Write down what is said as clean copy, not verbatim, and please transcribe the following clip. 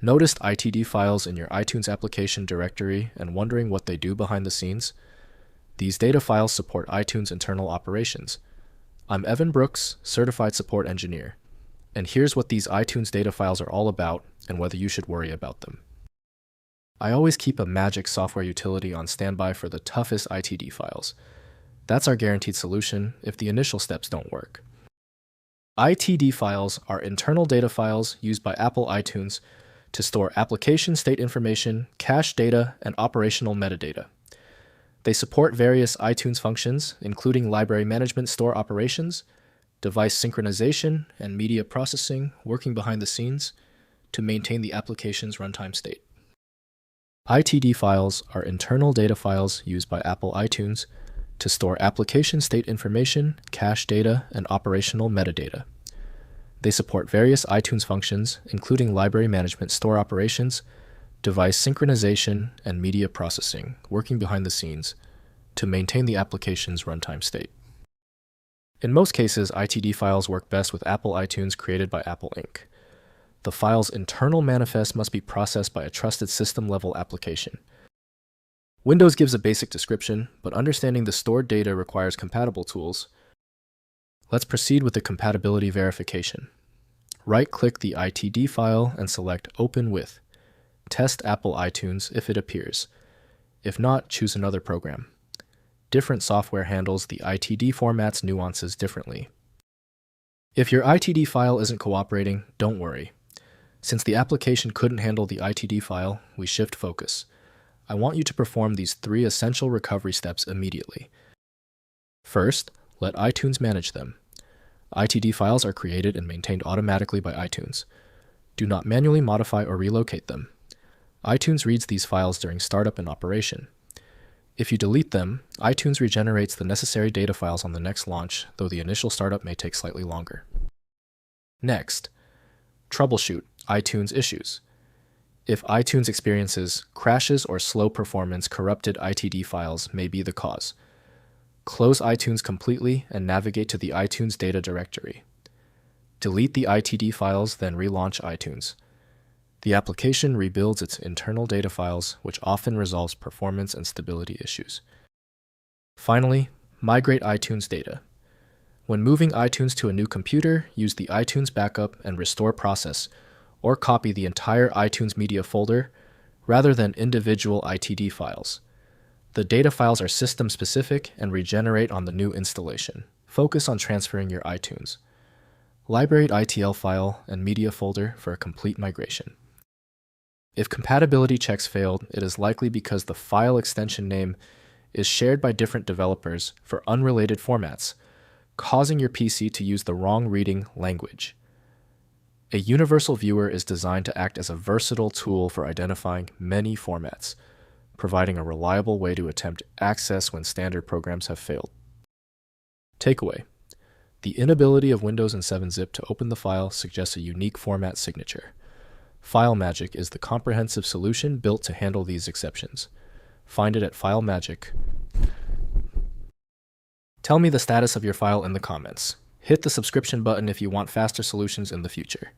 Noticed ITD files in your iTunes application directory and wondering what they do behind the scenes? These data files support iTunes internal operations. I'm Evan Brooks, Certified Support Engineer, and here's what these iTunes data files are all about and whether you should worry about them. I always keep a magic software utility on standby for the toughest ITD files. That's our guaranteed solution if the initial steps don't work. ITD files are internal data files used by Apple iTunes to store application state information, cache data, and operational metadata. They support various iTunes functions, including library management, store operations, device synchronization, and media processing working behind the scenes to maintain the application's runtime state. ITD files are internal data files used by Apple iTunes to store application state information, cache data, and operational metadata. They support various iTunes functions, including library management, store operations, device synchronization, and media processing, working behind the scenes to maintain the application's runtime state. In most cases, ITD files work best with Apple iTunes created by Apple Inc. The file's internal manifest must be processed by a trusted system-level application. Windows gives a basic description, but understanding the stored data requires compatible tools. Let's proceed with the compatibility verification. Right-click the ITD file and select Open With. Test Apple iTunes if it appears. If not, choose another program. Different software handles the ITD format's nuances differently. If your ITD file isn't cooperating, don't worry. Since the application couldn't handle the ITD file, we shift focus. I want you to perform these 3 essential recovery steps immediately. First, let iTunes manage them. ITD files are created and maintained automatically by iTunes. Do not manually modify or relocate them. iTunes reads these files during startup and operation. If you delete them, iTunes regenerates the necessary data files on the next launch, though the initial startup may take slightly longer. Next, troubleshoot iTunes issues. If iTunes experiences crashes or slow performance, corrupted ITD files may be the cause. Close iTunes completely and navigate to the iTunes data directory. Delete the ITD files, then relaunch iTunes. The application rebuilds its internal data files, which often resolves performance and stability issues. Finally, migrate iTunes data. When moving iTunes to a new computer, use the iTunes backup and restore process, or copy the entire iTunes media folder rather than individual ITD files. The data files are system-specific and regenerate on the new installation. Focus on transferring your iTunes. Library ITL file and media folder for a complete migration. If compatibility checks failed, it is likely because the file extension name is shared by different developers for unrelated formats, causing your PC to use the wrong reading language. A universal viewer is designed to act as a versatile tool for identifying many formats, providing a reliable way to attempt access when standard programs have failed. Takeaway: the inability of Windows and 7-zip to open the file suggests a unique format signature. FileMagick is the comprehensive solution built to handle these exceptions. Find it at FileMagick. Tell me the status of your file in the comments. Hit the subscription button if you want faster solutions in the future.